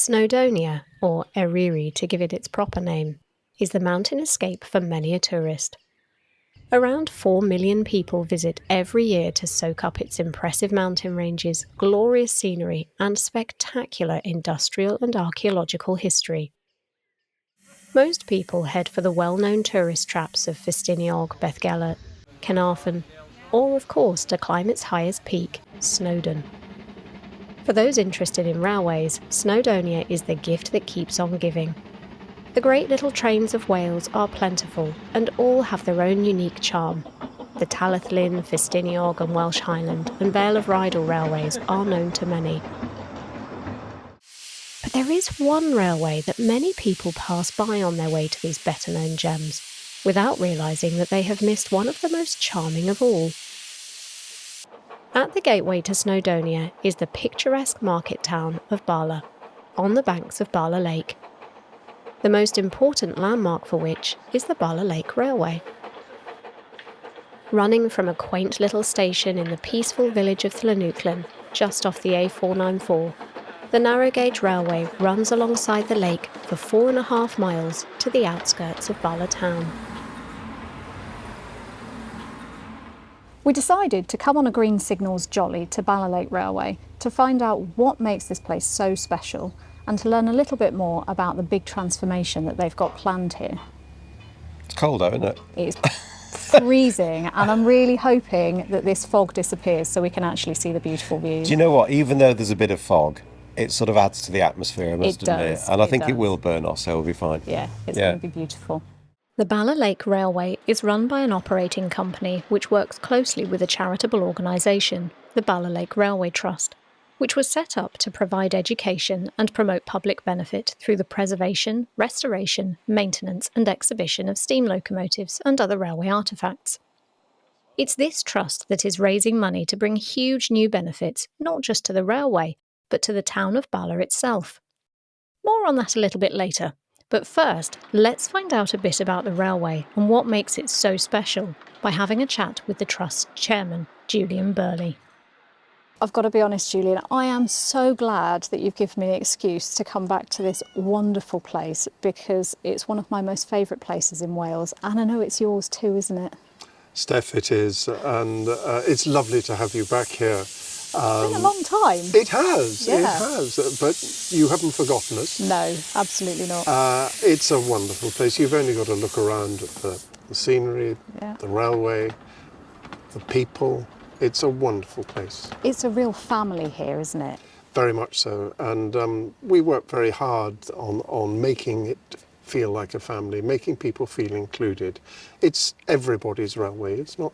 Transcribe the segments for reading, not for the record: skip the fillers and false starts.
Snowdonia, or Eryri to give it its proper name, is the mountain escape for many a tourist. Around 4 million people visit every year to soak up its impressive mountain ranges, glorious scenery, and spectacular industrial and archaeological history. Most people head for the well-known tourist traps of Festiniog, Bethgelert, Carnarvon, or of course to climb its highest peak, Snowdon. For those interested in railways, Snowdonia is the gift that keeps on giving. The great little trains of Wales are plentiful and all have their own unique charm. The Llanuwchllyn, Festiniog and Welsh Highland and Vale of Rheidol railways are known to many. But there is one railway that many people pass by on their way to these better-known gems, without realising that they have missed one of the most charming of all. At the gateway to Snowdonia is the picturesque market town of Bala, on the banks of Bala Lake. The most important landmark for which is the Bala Lake Railway. Running from a quaint little station in the peaceful village of Llanuwchllyn, just off the A494, the narrow gauge railway runs alongside the lake for 4.5 miles to the outskirts of Bala town. We decided to come on a Green Signals jolly to Bala Lake Railway to find out what makes this place so special and to learn a little bit more about the big transformation that they've got planned here. It's cold out, isn't it? It's freezing and I'm really hoping that this fog disappears so we can actually see the beautiful views. Do you know what? Even though there's a bit of fog, it sort of adds to the atmosphere, I must admit. And I think it will burn off, so we'll be fine. Yeah, it's going to be beautiful. The Bala Lake Railway is run by an operating company which works closely with a charitable organisation, the Bala Lake Railway Trust, which was set up to provide education and promote public benefit through the preservation, restoration, maintenance and exhibition of steam locomotives and other railway artefacts. It's this trust that is raising money to bring huge new benefits, not just to the railway, but to the town of Bala itself. More on that a little bit later. But first, let's find out a bit about the railway and what makes it so special by having a chat with the Trust's chairman, Julian Birley. I've got to be honest, Julian, I am so glad that you've given me an excuse to come back to this wonderful place because it's one of my most favourite places in Wales and I know it's yours too, isn't it? Steph, it is, and it's lovely to have you back here. It's been a long time. It has, but you haven't forgotten us. No, absolutely not. It's a wonderful place. You've only got to look around at the scenery, the railway, the people. It's a wonderful place. It's a real family here, isn't it? Very much so, and we work very hard on making it feel like a family, making people feel included. It's everybody's railway, it's not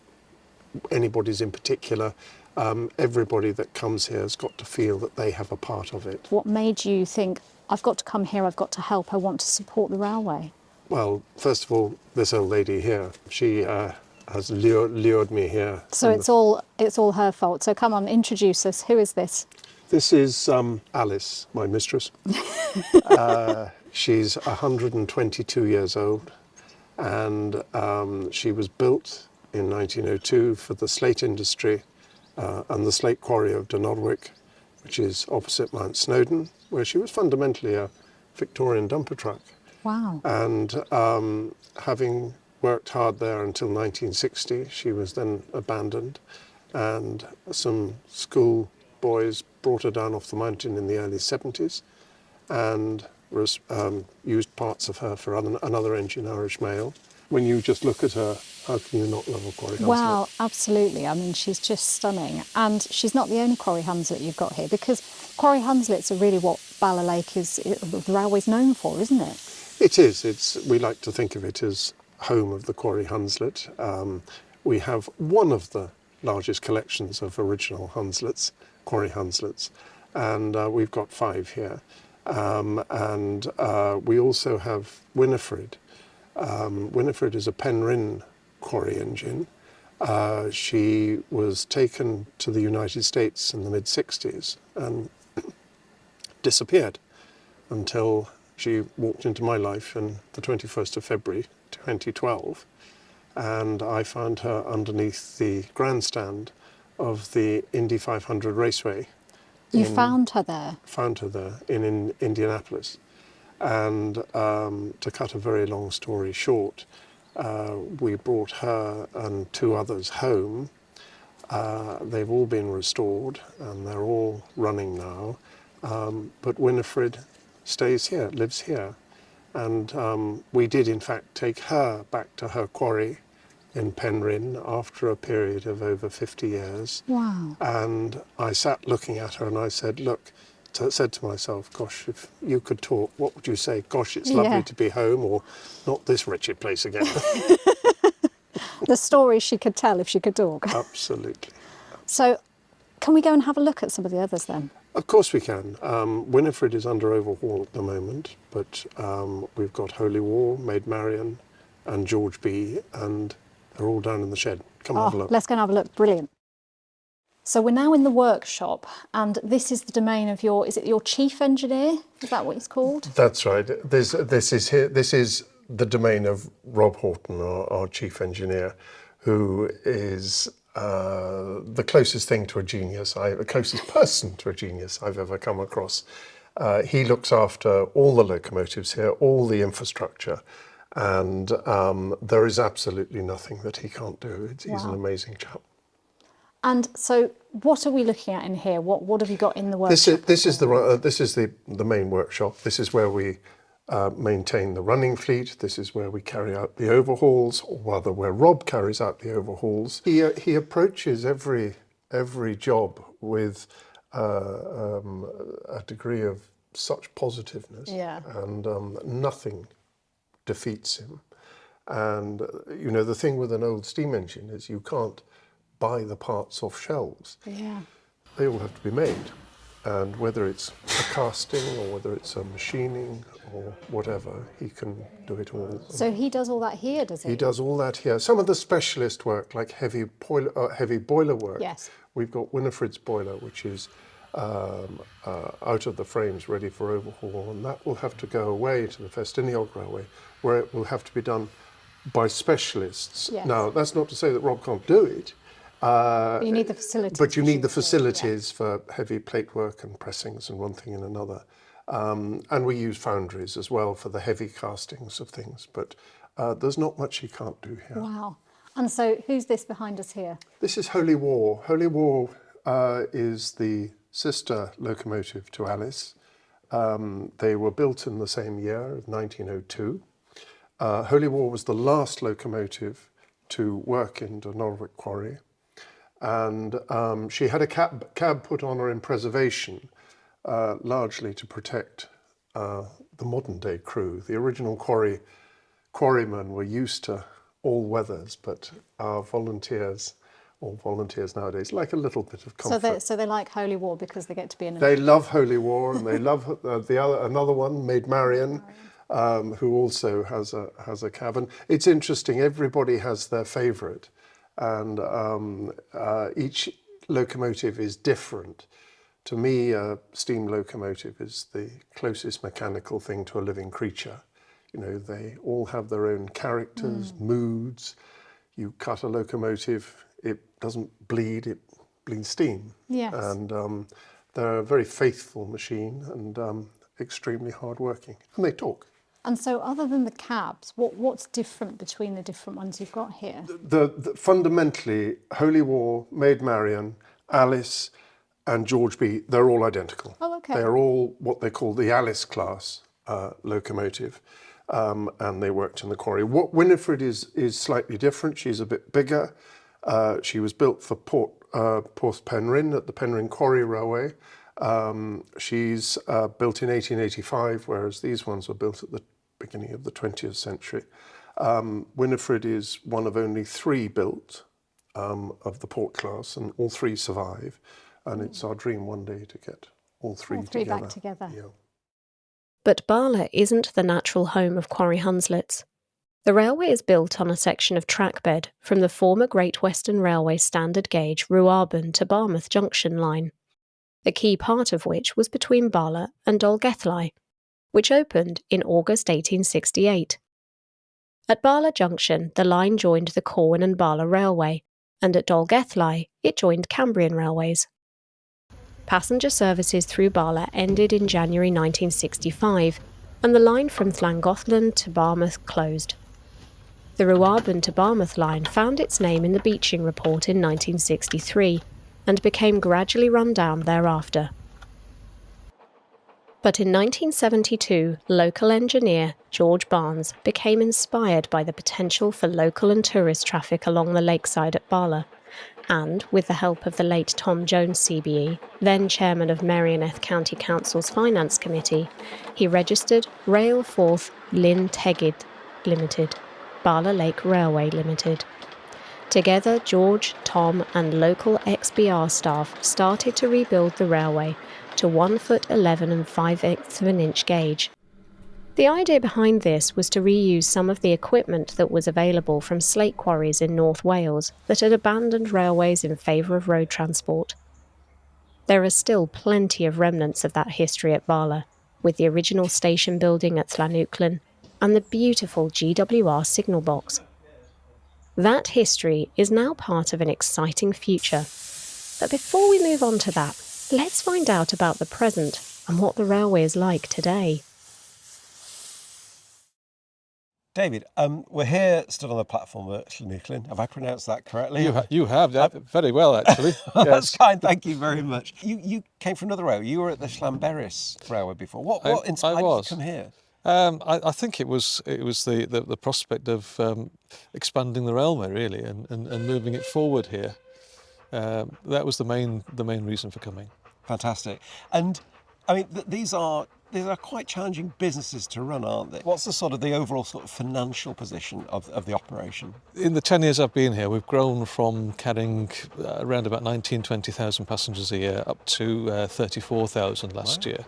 anybody's in particular. Everybody that comes here has got to feel that they have a part of it. What made you think, I've got to come here, I've got to help, I want to support the railway? Well, first of all, this old lady here, she has lured me here. So it's all her fault. So come on, introduce us. Who is this? This is Alice, my mistress. She's 122 years old, and she was built in 1902 for the slate industry and the slate quarry of Llanuwchllyn, which is opposite Mount Snowdon, where she was fundamentally a Victorian dumper truck. Wow. And having worked hard there until 1960, she was then abandoned, and some school boys brought her down off the mountain in the early 70s and used parts of her for another engine Irish mail. When you just look at her, how can you not love a Quarry Hundslet? Wow, absolutely. I mean, she's just stunning. And she's not the only Quarry Hundslet you've got here, because Quarry Hunslets are really what Bala Lake the railway's known for, isn't it? It is. We like to think of it as home of the Quarry Hunslet. We have one of the largest collections of original Hunslets, Quarry Hunslets, and we've got 5 here. And we also have Winifred. Winifred is a Penryn quarry engine. She was taken to the United States in the mid-60s and disappeared until she walked into my life on the 21st of February 2012, and I found her underneath the grandstand of the Indy 500 Raceway You found her there? Found her there in Indianapolis. And to cut a very long story short, we brought her and 2 others home. They've all been restored and they're all running now. But Winifred stays here, lives here. And we did in fact take her back to her quarry in Penryn after a period of over 50 years. Wow. And I sat looking at her and I said, look, said to myself, gosh, if you could talk, what would you say? Gosh, it's lovely to be home, or not this wretched place again. The stories she could tell if she could talk. Absolutely. So can we go and have a look at some of the others then? Of course we can. Winifred is under overhaul at the moment, but we've got Holy War, Maid Marian and George B, and they're all down in the shed. Come and have a look. Let's go and have a look. Brilliant. So we're now in the workshop, and this is the domain of is it your chief engineer? Is that what it's called? That's right. This is the domain of Rob Horton, our chief engineer, who is the closest thing to a genius, the closest person to a genius I've ever come across. He looks after all the locomotives here, all the infrastructure, and there is absolutely nothing that he can't do. He's an amazing chap. And so, what are we looking at in here? What have you got in the workshop? This is the main workshop. This is where we maintain the running fleet. This is where we carry out the overhauls, or rather, where Rob carries out the overhauls. He approaches every job with a degree of such positiveness, and nothing defeats him. And you know, the thing with an old steam engine is you can't buy the parts off shelves. Yeah. They all have to be made, and whether it's a casting or whether it's a machining or whatever, he can do it all. So he does all that here, does he? He does all that here. Some of the specialist work, like heavy boiler work. Yes. We've got Winifred's boiler, which is out of the frames, ready for overhaul, and that will have to go away to the Festiniog Railway, where it will have to be done by specialists. Yes. Now, that's not to say that Rob can't do it. But you need the facilities. But you need the facilities for heavy plate work and pressings and one thing and another. And we use foundries as well for the heavy castings of things. But there's not much he can't do here. Wow. And so who's this behind us here? This is Holy War. Holy War is the sister locomotive to Alice. They were built in the same year of 1902. Holy War was the last locomotive to work in Llanuwchllyn Quarry. And she had a cab put on her in preservation, largely to protect the modern day crew. The original quarrymen were used to all weathers, but our volunteers, or volunteers nowadays, like a little bit of comfort. So they like Holy War because they get to be in. They love Holy War, and they love another one, Maid Marian, who also has a cabin. It's interesting. Everybody has their favourite. And each locomotive is different. To me, a steam locomotive is the closest mechanical thing to a living creature. You know, they all have their own characters, moods. You cut a locomotive, it doesn't bleed, it bleeds steam. Yes. And they're a very faithful machine and extremely hardworking. And they talk. And so other than the cabs, what's different between the different ones you've got here? Fundamentally, Holy War, Maid Marian, Alice and George B, they're all identical. Oh, okay. They're all what they call the Alice class locomotive, and they worked in the quarry. What Winifred is slightly different. She's a bit bigger. She was built for Porth Penryn at the Penryn Quarry Railway. She's built in 1885, whereas these ones were built at the beginning of the 20th century. Winifred is one of only 3 built of the port class, and all 3 survive. And it's our dream one day to get all 3 together. Back together. Yeah. But Bala isn't the natural home of Quarry Hunslets. The railway is built on a section of trackbed from the former Great Western Railway standard gauge Rhuarben to Barmouth Junction line, the key part of which was between Bala and Llanuwchllyn, which opened in August 1868. At Bala Junction, the line joined the Corwin and Bala Railway, and at Llanuwchllyn, it joined Cambrian Railways. passenger services through Bala ended in January 1965, and the line from Llanuwchllyn to Barmouth closed. The Rwabon to Barmouth line found its name in the beaching report in 1963 and became gradually run down thereafter. But in 1972, local engineer George Barnes became inspired by the potential for local and tourist traffic along the lakeside at Bala, and, with the help of the late Tom Jones CBE, then chairman of Merioneth County Council's Finance Committee, he registered Rail Forth Llyn Tegid Limited, Bala Lake Railway Limited. Together, George, Tom and local XBR staff started to rebuild the railway to 1 foot 11 5/8 of an inch gauge. The idea behind this was to reuse some of the equipment that was available from slate quarries in North Wales that had abandoned railways in favour of road transport. There are still plenty of remnants of that history at Bala, with the original station building at Llanuwchllyn and the beautiful GWR signal box. That history is now part of an exciting future. But before we move on to that, let's find out about the present and what the railway is like today. David, we're here stood on the platform at Llanuwchllyn. Have I pronounced that correctly? You have that very well, actually. That's Yes. kind. Thank you very much. You came from another railway. You were at the Llanberis Railway before. What inspired you to come here? I think it was the prospect of expanding the railway really and moving it forward here. That was the main reason for coming. Fantastic. And I mean, these are quite challenging businesses to run, aren't they? What's the overall sort of financial position of the operation? In the 10 years I've been here, we've grown from carrying around about 20,000 passengers a year up to 34,000 last year.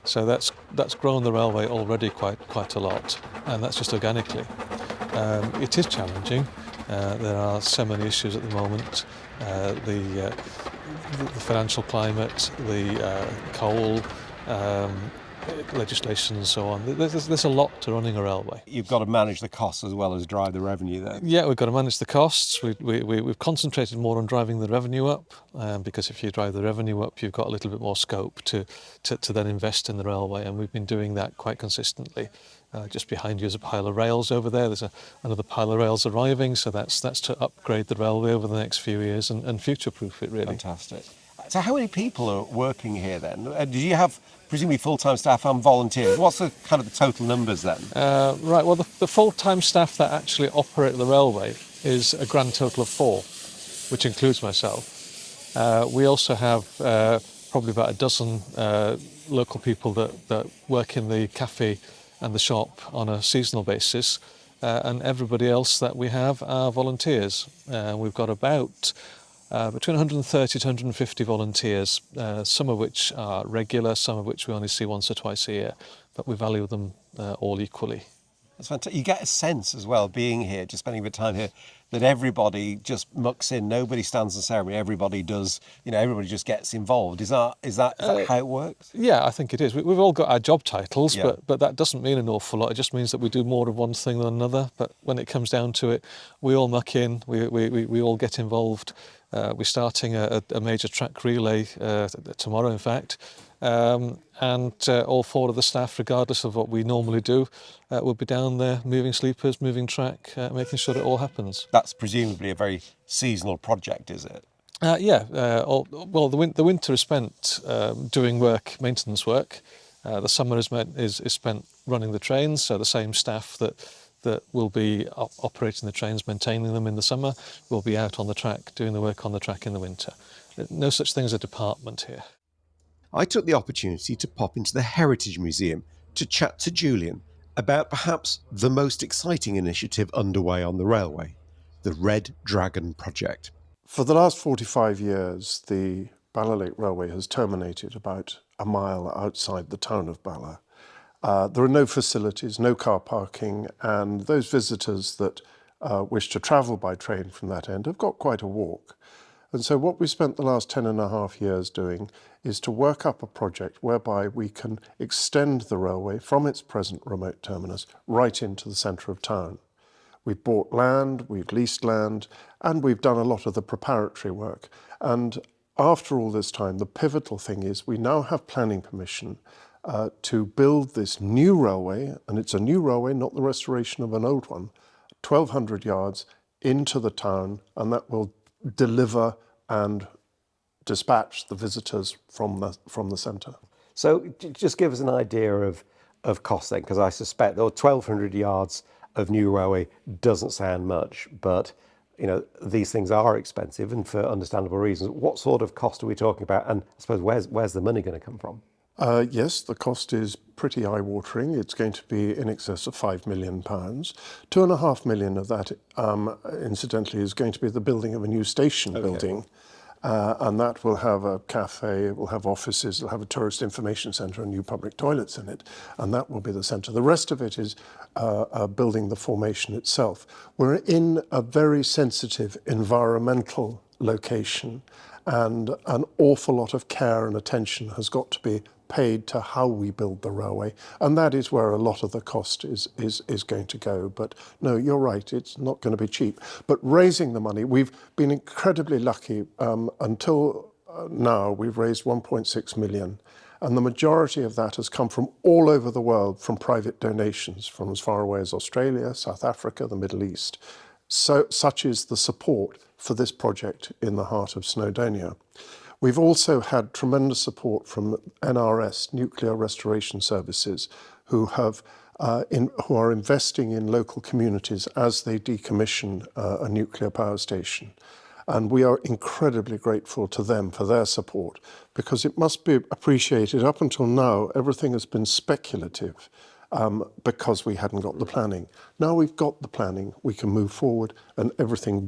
So that's grown the railway already quite a lot, and that's just organically. It is challenging. There are so many issues at the moment. The financial climate, the coal legislation and so on. There's a lot to running a railway. You've got to manage the costs as well as drive the revenue there. Yeah, we've got to manage the costs. We've concentrated more on driving the revenue up, because if you drive the revenue up, you've got a little bit more scope to then invest in the railway, and we've been doing that quite consistently. Just behind you is a pile of rails over there. There's another pile of rails arriving, so that's to upgrade the railway over the next few years and future-proof it really. Fantastic. So how many people are working here then? Do you have presumably full-time staff and volunteers? What's the kind of the total numbers then? Right, well the full-time staff that actually operate the railway is a grand total of 4, which includes myself. We also have probably about a dozen local people that work in the cafe and the shop on a seasonal basis, and everybody else that we have are volunteers. We've got about between 130 to 150 volunteers, some of which are regular, some of which we only see once or twice a year, but we value them all equally. That's fantastic. You get a sense as well, being here, just spending a bit of time here, that everybody just mucks in, nobody stands on ceremony, everybody does, everybody just gets involved. Is that how it works? Yeah, I think it is. We've all got our job titles, Yeah. but that doesn't mean an awful lot. It just means that we do more of one thing than another. But when it comes down to it, we all muck in, we all get involved. We're starting a major track relay tomorrow, in fact. And all 4 of the staff, regardless of what we normally do, will be down there moving sleepers, moving track, making sure it all happens. That's presumably a very seasonal project, is it? Yeah. The winter is spent doing maintenance work. The summer is spent running the trains. So the same staff that will be operating the trains, maintaining them in the summer, will be out on the track doing the work on the track in the winter. No such thing as a department here. I took the opportunity to pop into the Heritage Museum to chat to Julian about perhaps the most exciting initiative underway on the railway, the Red Dragon project. For the last 45 years, the Bala Lake Railway has terminated about a mile outside the town of Bala. There are no facilities, no car parking, and those visitors that wish to travel by train from that end have got quite a walk. And so what we spent the last 10.5 years doing is to work up a project whereby we can extend the railway from its present remote terminus right into the centre of town. We've bought land, we've leased land, and we've done a lot of the preparatory work. And after all this time, the pivotal thing is we now have planning permission to build this new railway, and it's a new railway, not the restoration of an old one, 1,200 yards into the town, and that will deliver and dispatch the visitors from the centre. So just give us an idea of cost then, because I suspect though 1,200 yards of new railway doesn't sound much, but you know these things are expensive and for understandable reasons. What sort of cost are we talking about, and I suppose where's the money going to come from? Yes, the cost is pretty eye-watering. It's going to be in excess of £5 million. £2.5 million of that, incidentally, is going to be the building of a new station building. And that will have a cafe, it will have offices, it'll have a tourist information centre and new public toilets in it. And that will be the centre. The rest of it is building the formation itself. We're in a very sensitive environmental location, and an awful lot of care and attention has got to be paid to how we build the railway, and that is where a lot of the cost is going to go. But no, you're right, it's not going to be cheap. But raising the money, we've been incredibly lucky. Until now, we've raised 1.6 million, and the majority of that has come from all over the world, from private donations, from as far away as Australia, South Africa, the Middle East. So such is the support for this project in the heart of Snowdonia. We've also had tremendous support from NRS, Nuclear Restoration Services, who are investing in local communities as they decommission a nuclear power station. And we are incredibly grateful to them for their support, because it must be appreciated, up until now, everything has been speculative. Because we hadn't got the planning. Now we've got the planning, we can move forward, and everything,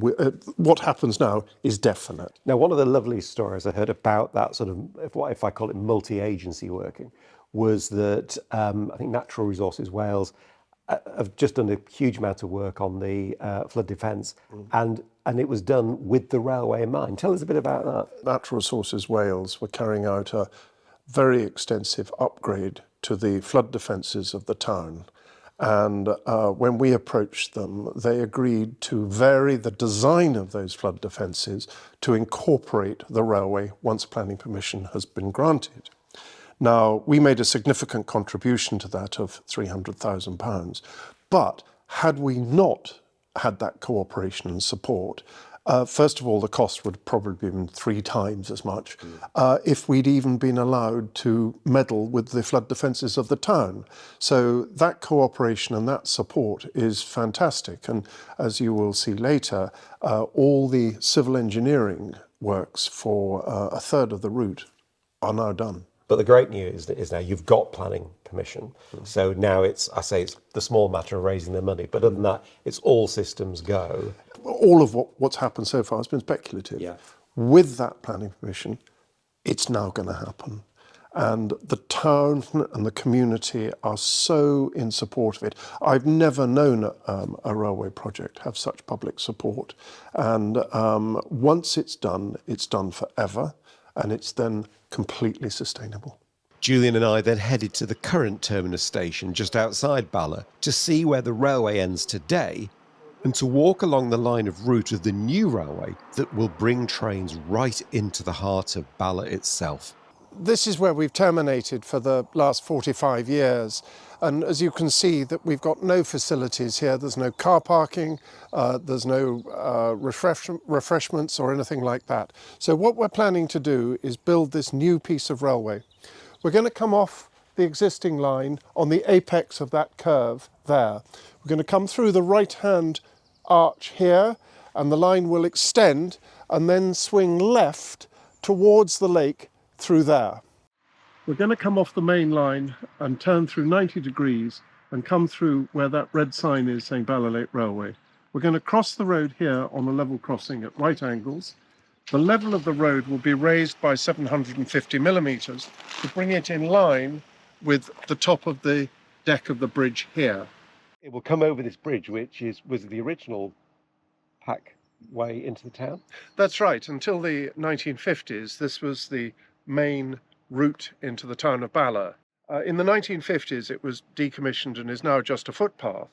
what happens now is definite. Now, one of the lovely stories I heard about that sort of, what if I call it multi-agency working, was that I think Natural Resources Wales have just done a huge amount of work on the flood defence, and it was done with the railway in mind. Tell us a bit about that. Natural Resources Wales were carrying out a very extensive upgrade to the flood defences of the town. And when we approached them, they agreed to vary the design of those flood defences to incorporate the railway once planning permission has been granted. Now, we made a significant contribution to that of £300,000, but had we not had that cooperation and support, first of all, the cost would probably have been 3 times as much if we'd even been allowed to meddle with the flood defences of the town. So that cooperation and that support is fantastic. And as you will see later, all the civil engineering works for a third of the route are now done. But the great news is now you've got planning permission. So now it's the small matter of raising the money. But other than that, it's all systems go. All of what's happened so far has been speculative. Yeah. With that planning permission, it's now going to happen. And the town and the community are so in support of it. I've never known a railway project have such public support. And once it's done forever, and it's then completely sustainable. Julian and I then headed to the current terminus station just outside Bala to see where the railway ends today, and to walk along the line of route of the new railway that will bring trains right into the heart of Bala itself. This is where we've terminated for the last 45 years. And as you can see, that we've got no facilities here. There's no car parking, there's no refreshments or anything like that. So what we're planning to do is build this new piece of railway. We're going to come off the existing line on the apex of that curve there. We're going to come through the right-hand arch here, and the line will extend and then swing left towards the lake through there. We're going to come off the main line and turn through 90 degrees and come through where that red sign is saying Bala Lake Railway. We're going to cross the road here on a level crossing at right angles. The level of the road will be raised by 750 millimetres to bring it in line with the top of the deck of the bridge here. It will come over this bridge, which was the original pack way into the town? That's right. Until the 1950s, this was the main route into the town of Bala. In the 1950s, it was decommissioned and is now just a footpath.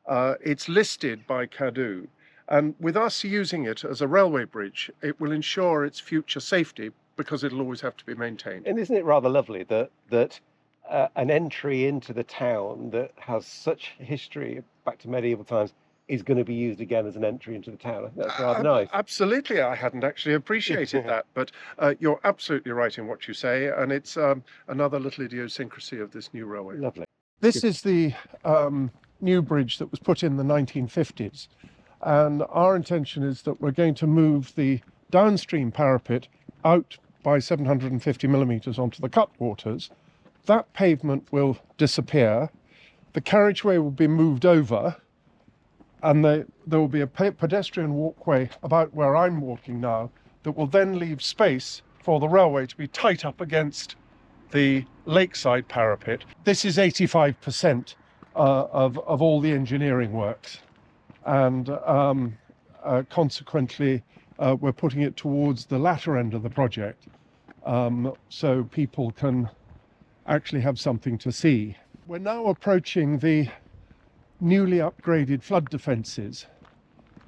It's listed by Cadw, and with us using it as a railway bridge, it will ensure its future safety because it'll always have to be maintained. And isn't it rather lovely that an entry into the town that has such history back to medieval times is going to be used again as an entry into the town? That's rather nice. Absolutely, I hadn't actually appreciated that, but you're absolutely right in what you say, and it's another little idiosyncrasy of this new railway. Lovely. This is the new bridge that was put in the 1950s, and our intention is that we're going to move the downstream parapet out by 750 millimetres onto the cutwaters. That pavement will disappear, the carriageway will be moved over, and there will be a pedestrian walkway about where I'm walking now that will then leave space for the railway to be tight up against the lakeside parapet. This is 85% of all the engineering works, and consequently we're putting it towards the latter end of the project, so people can actually have something to see. We're now approaching the newly upgraded flood defences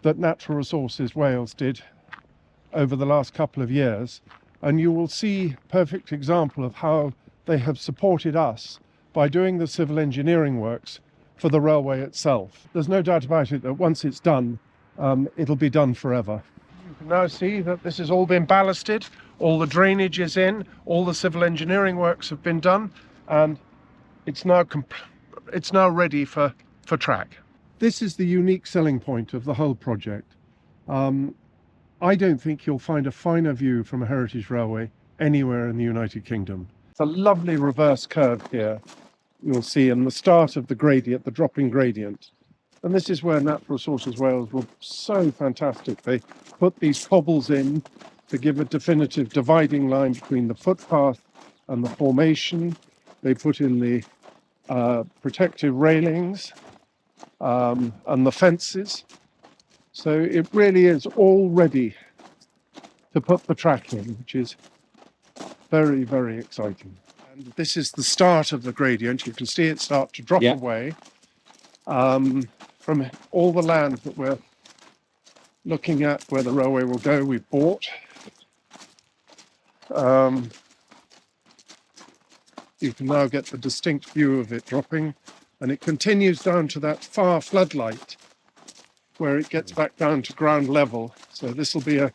that Natural Resources Wales did over the last couple of years, and you will see a perfect example of how they have supported us by doing the civil engineering works for the railway itself. There's no doubt about it that once it's done, it'll be done forever. You can now see that this has all been ballasted, all the drainage is in, all the civil engineering works have been done, and it's now ready for track. This is the unique selling point of the whole project. I don't think you'll find a finer view from a heritage railway anywhere in the United Kingdom. It's a lovely reverse curve here, you'll see, in the start of the gradient, the dropping gradient. And this is where Natural Resources Wales were so fantastic. They put these cobbles in to give a definitive dividing line between the footpath and the formation. They put in the protective railings and the fences. So it really is all ready to put the track in, which is very, very exciting. And this is the start of the gradient. You can see it start to drop away from all the land that we're looking at where the railway will go. We've bought. You can now get the distinct view of it dropping, and it continues down to that far floodlight where it gets back down to ground level. So this will be a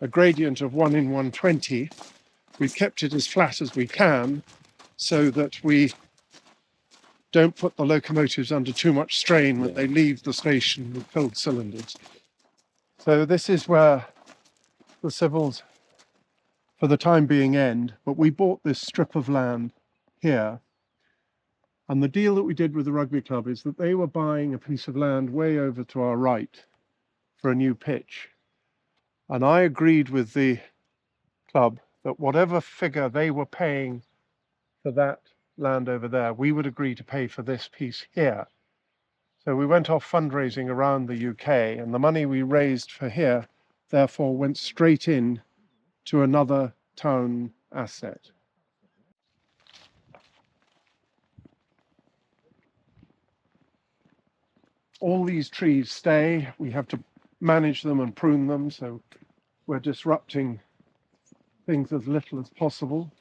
gradient of 1 in 120. We've kept it as flat as we can so that we don't put the locomotives under too much strain when they leave the station with filled cylinders. So this is where the civils for the time being end, but we bought this strip of land here, and the deal that we did with the rugby club is that they were buying a piece of land way over to our right for a new pitch, and I agreed with the club that whatever figure they were paying for that land over there, we would agree to pay for this piece here. So we went off fundraising around the UK, and the money we raised for here therefore went straight in to another town asset. All these trees stay. We have to manage them and prune them, so we're disrupting things as little as possible.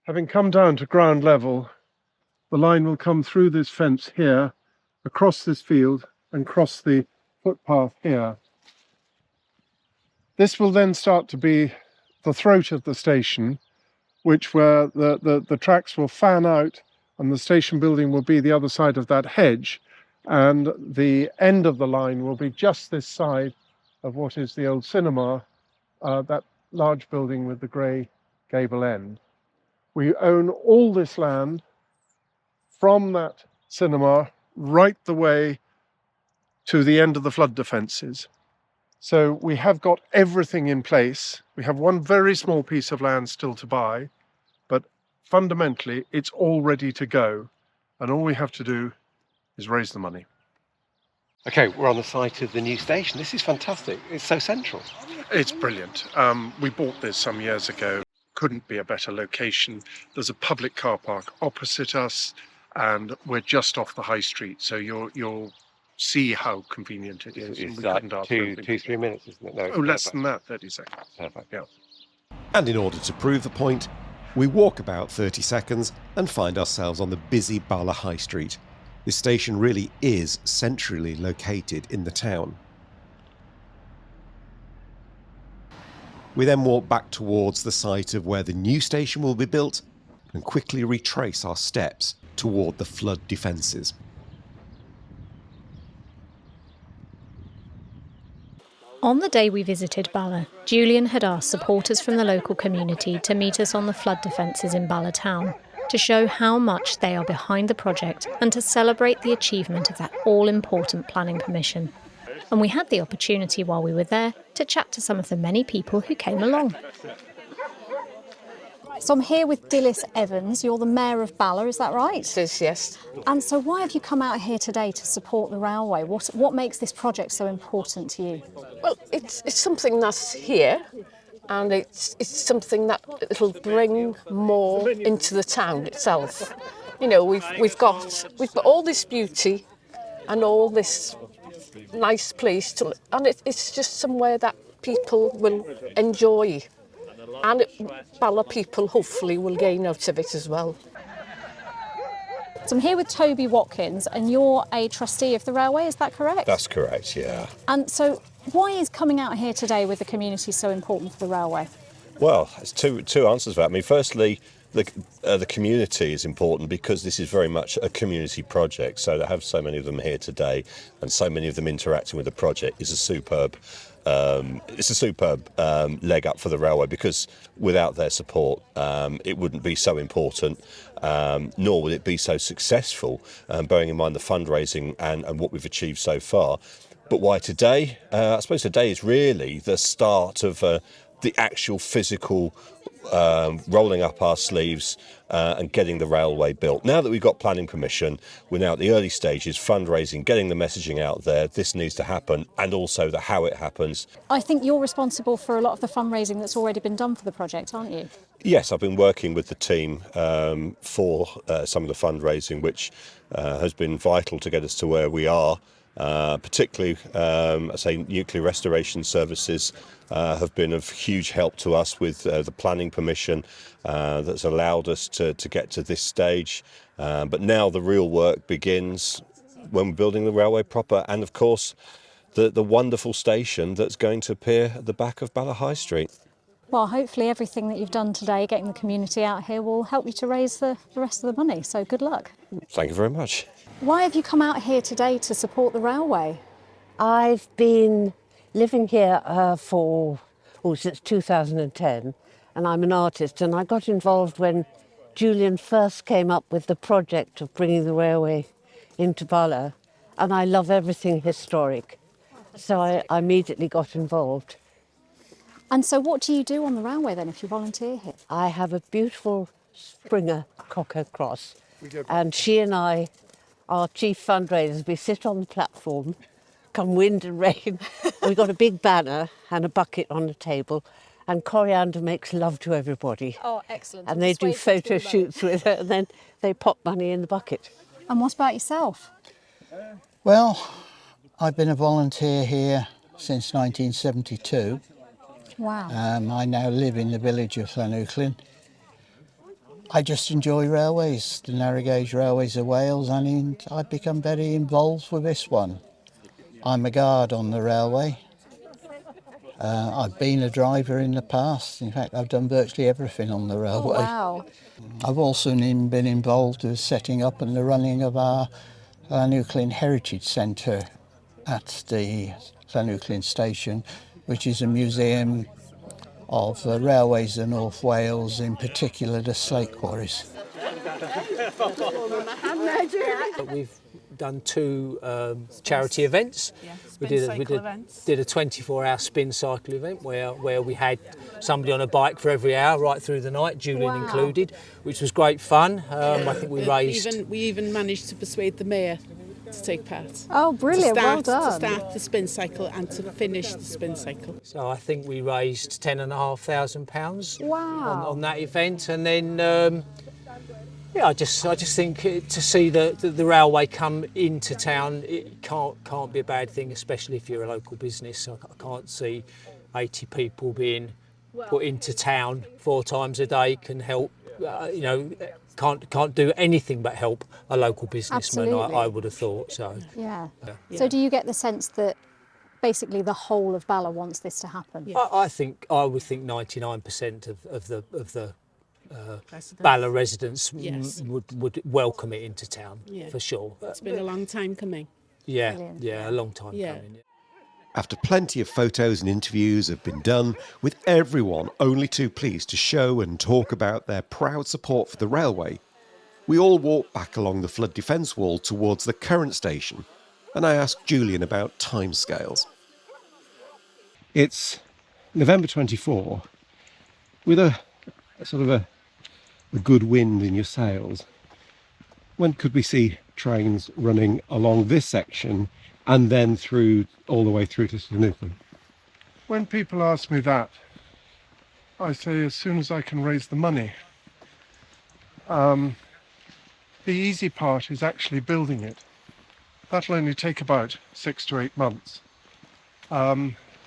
Having come down to ground level, the line will come through this fence here, across this field, and cross the footpath here. This will then start to be the throat of the station, which where the tracks will fan out, and the station building will be the other side of that hedge, and the end of the line will be just this side of what is the old cinema, that large building with the grey gable end. We own all this land from that cinema right the way to the end of the flood defences. So we have got everything in place. We have one very small piece of land still to buy, but fundamentally it's all ready to go, and all we have to do is raise the money. Okay, we're on the site of the new station. This is fantastic. It's so central. It's brilliant. We bought this some years ago. Couldn't be a better location. There's a public car park opposite us, and we're just off the high street, so you're see how convenient it is. It's We like couldn't ask for anything. 2-3 minutes, isn't it? No, Oh, less than that, 30 seconds. Perfect. Yeah. And in order to prove the point, we walk about 30 seconds and find ourselves on the busy Bala High Street. This station really is centrally located in the town. We then walk back towards the site of where the new station will be built and quickly retrace our steps toward the flood defences. On the day we visited Bala, Julian had asked supporters from the local community to meet us on the flood defences in Bala town to show how much they are behind the project and to celebrate the achievement of that all-important planning permission. And we had the opportunity while we were there to chat to some of the many people who came along. So I'm here with Dilys Evans. You're the Mayor of Bala, is that right? It is, yes. And so why have you come out here today to support the railway? What makes this project so important to you? Well, it's something that's here, and it's something that it'll bring more into the town itself. You know, we've got all this beauty and all this nice place to, and it's just somewhere that people will enjoy, and Bala people hopefully will gain out of it as well. So I'm here with Toby Watkins, and you're a trustee of the railway, is that correct? That's correct, yeah. And so why is coming out here today with the community so important for the railway? Well, there's two answers for that. I mean, firstly, the community is important because this is very much a community project. So to have so many of them here today and so many of them interacting with the project is a superb leg up for the railway, because without their support it wouldn't be so important, nor would it be so successful, bearing in mind the fundraising and what we've achieved so far. But why today? I suppose today is really the start of the actual physical rolling up our sleeves and getting the railway built. Now that we've got planning permission, we're now at the early stages, fundraising, getting the messaging out there. This needs to happen, and also the how it happens. I think you're responsible for a lot of the fundraising that's already been done for the project, aren't you? Yes, I've been working with the team for some of the fundraising, which has been vital to get us to where we are. Particularly, I say, nuclear restoration services have been of huge help to us with the planning permission that's allowed us to get to this stage. But now the real work begins when we're building the railway proper, and of course the wonderful station that's going to appear at the back of Bala High Street. Well, hopefully everything that you've done today, getting the community out here, will help you to raise the rest of the money. So good luck. Thank you very much. Why have you come out here today to support the railway? I've been living here since 2010, and I'm an artist, and I got involved when Julian first came up with the project of bringing the railway into Bala, and I love everything historic, so I immediately got involved. And so what do you do on the railway then if you volunteer here? I have a beautiful Springer Cocker cross, and she and I, our chief fundraisers, we sit on the platform, come wind and rain. We've got a big banner and a bucket on the table, and Coriander makes love to everybody. Oh, excellent. And they do photo shoots with her, and then they pop money in the bucket. And what about yourself? Well, I've been a volunteer here since 1972. Wow. I now live in the village of Llanuwchllyn. I just enjoy railways, the narrow gauge railways of Wales, and I've become very involved with this one. I'm a guard on the railway. I've been a driver in the past. In fact, I've done virtually everything on the railway. Oh, wow. I've also been involved with setting up and the running of our Llanuwchllyn Heritage Centre at the Llanuwchllyn station, which is a museum of railways in North Wales, in particular the slate quarries. We've done two charity events. We did a 24-hour spin cycle event where we had somebody on a bike for every hour right through the night, Julian included, which was great fun. I think we raised... We even managed to persuade the mayor to take part. Oh, brilliant, well done. To start the spin cycle and to finish the spin cycle. So I think we raised £10,500 wow. on that event, and then Yeah, I just think to see the railway come into town, it can't be a bad thing, especially if you're a local business. I can't see 80 people being put into town 4 times a day can help. Can't do anything but help a local businessman. I would have thought so. Yeah. So do you get the sense that basically the whole of Bala wants this to happen? Yeah. I would think 99% of the Bala residents Yes. would welcome it into town, for sure. It's been a long time coming. Yeah, Brilliant. a long time Yeah. coming. After plenty of photos and interviews have been done, with everyone only too pleased to show and talk about their proud support for the railway, we all walked back along the flood defence wall towards the current station, and I asked Julian about timescales. It's November 24, with a good wind in your sails. When could we see trains running along this section and then all the way through to Llanuwchllyn? When people ask me that, I say as soon as I can raise the money. The easy part is actually building it. That'll only take about 6 to 8 months.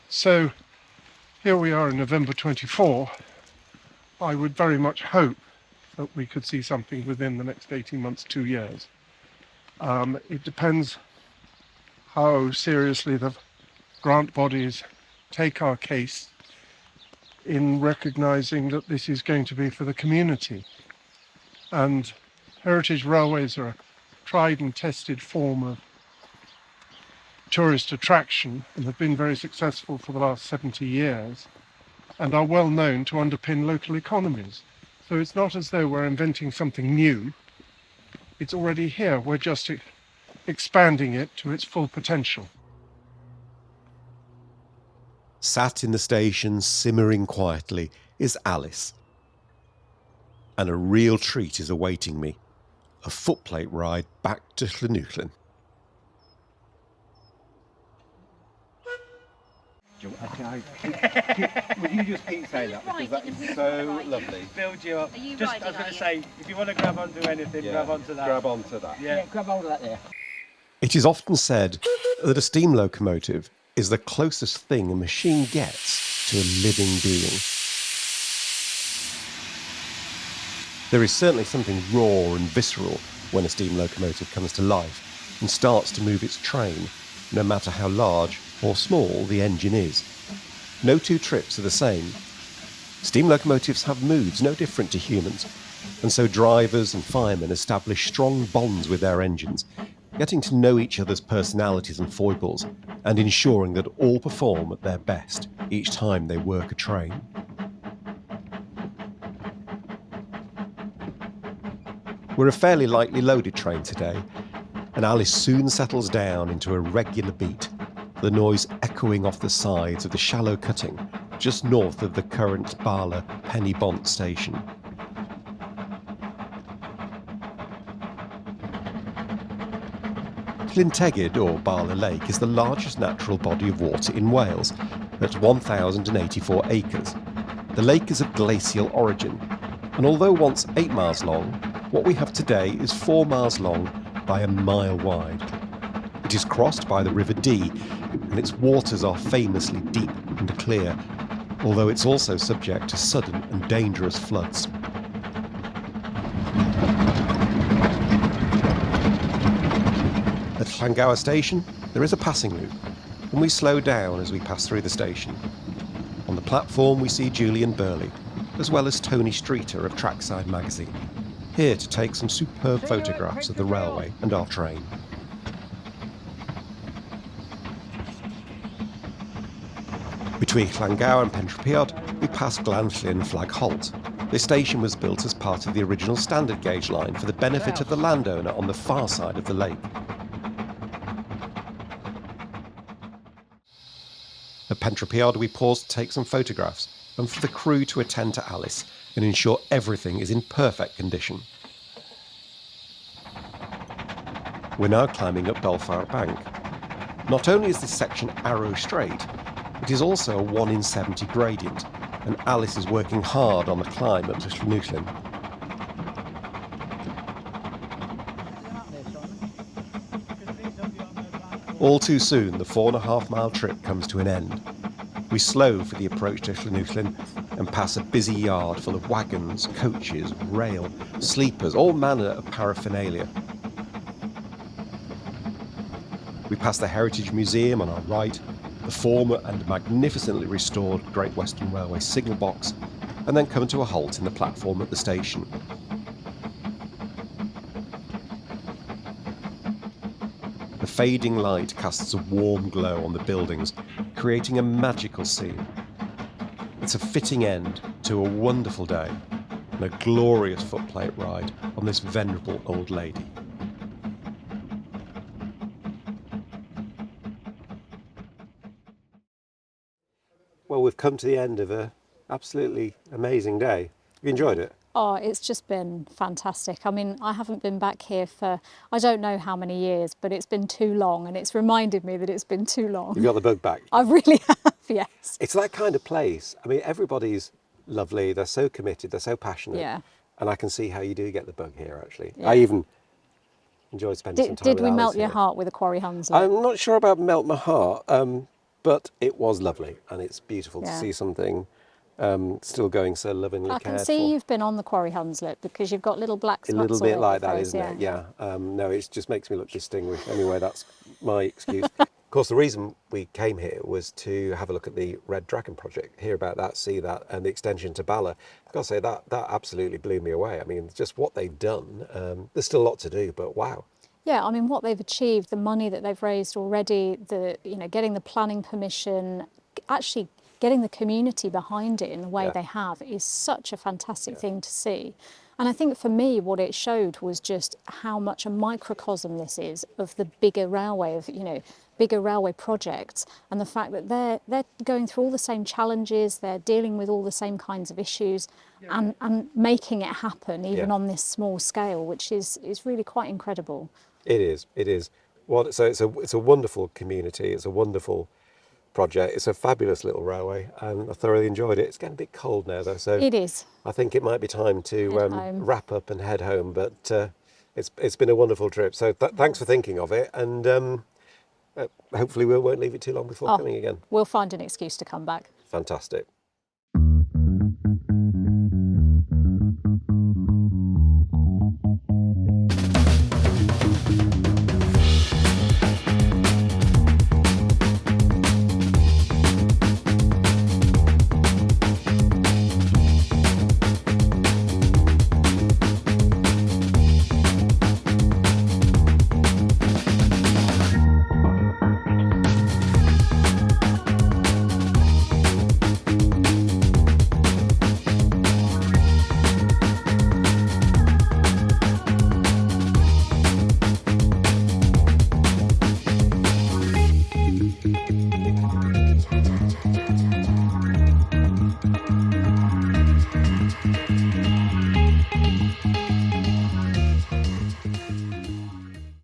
So here we are in November 24. I would very much hope that we could see something within the next 18 months, 2 years. It depends how seriously the grant bodies take our case in recognising that this is going to be for the community. And heritage railways are a tried and tested form of tourist attraction and have been very successful for the last 70 years and are well known to underpin local economies. So it's not as though we're inventing something new. It's already here. We're just expanding it to its full potential. Sat in the station, simmering quietly, is Alice. And a real treat is awaiting me. A footplate ride back to Llanuwchllyn. Would you just keep saying that, because that is so lovely. Build you up. Just, I was going to say, if you want to grab onto anything, grab onto that. Grab onto that. Yeah, grab hold of that there. It is often said that a steam locomotive is the closest thing a machine gets to a living being. There is certainly something raw and visceral when a steam locomotive comes to life and starts to move its train, no matter how large or small the engine is. No 2 trips are the same. Steam locomotives have moods no different to humans, and so drivers and firemen establish strong bonds with their engines, getting to know each other's personalities and foibles, and ensuring that all perform at their best each time they work a train. We're a fairly lightly loaded train today, and Alice soon settles down into a regular beat, the noise echoing off the sides of the shallow cutting just north of the current Bala Penny Bont station. Llyn or Bala Lake is the largest natural body of water in Wales, at 1,084 acres. The lake is of glacial origin, and although once 8 miles long, what we have today is 4 miles long by a mile wide. It is crossed by the River Dee, and its waters are famously deep and clear, although it's also subject to sudden and dangerous floods. At Llanuwchllyn station, there is a passing loop, and we slow down as we pass through the station. On the platform we see Julian Birley, as well as Tony Streeter of Trackside magazine, here to take some superb photographs of the railway and our train. Between Llanuwchllyn and Pentrapiad, we pass Llanuwchllyn Flag Halt. This station was built as part of the original standard gauge line for the benefit of the landowner on the far side of the lake. At Pentrapiad, we pause to take some photographs and for the crew to attend to Alice and ensure everything is in perfect condition. We're now climbing up Dolfar Bank. Not only is this section arrow straight, it is also a 1 in 70 gradient, and Alice is working hard on the climb up to Llanuwchllyn. All too soon, the 4.5-mile trip comes to an end. We slow for the approach to Llanuwchllyn and pass a busy yard full of wagons, coaches, rail, sleepers, all manner of paraphernalia. We pass the Heritage Museum on our right, the former and magnificently restored Great Western Railway signal box, and then come to a halt in the platform at the station. The fading light casts a warm glow on the buildings, creating a magical scene. It's a fitting end to a wonderful day and a glorious footplate ride on this venerable old lady. Well, we've come to the end of an absolutely amazing day. You enjoyed it? Oh, it's just been fantastic. I mean, I haven't been back here for, I don't know how many years, but it's been too long, and it's reminded me that it's been too long. You've got the bug back? I really have, yes. It's that kind of place. I mean, everybody's lovely. They're so committed. They're so passionate. Yeah. And I can see how you do get the bug here, actually. Yeah. I even enjoyed spending some time with Did we Alice melt your here. heart with a Quarry Hunslets? I'm not sure about melt my heart, but it was lovely, and it's beautiful to Yeah. see something still going so lovingly I cared can see for. you've been on the Quarry Hunslet because you've got little black spots A little all bit over like your that, face, isn't it? Yeah. No, it just makes me look distinguished. Anyway, that's my excuse. Of course, the reason we came here was to have a look at the Red Dragon project, hear about that, see that, and the extension to Bala. I've got to say that absolutely blew me away. I mean, just what they've done. There's still a lot to do, but wow. Yeah, I mean, what they've achieved, the money that they've raised already, getting the planning permission, actually getting the community behind it in the way they have is such a fantastic thing to see. And I think for me, what it showed was just how much a microcosm this is of the bigger railway, bigger railway projects, and the fact that they're going through all the same challenges, they're dealing with all the same kinds of issues, and making it happen even on this small scale, which is really quite incredible. It is. Well, so it's a wonderful community. It's a wonderful project. It's a fabulous little railway, and I thoroughly enjoyed it. It's getting a bit cold now, though, so It is. I think it might be time to Head home. wrap up and head home. But it's been a wonderful trip. So thanks for thinking of it, and hopefully we won't leave it too long before coming again. We'll find an excuse to come back. Fantastic.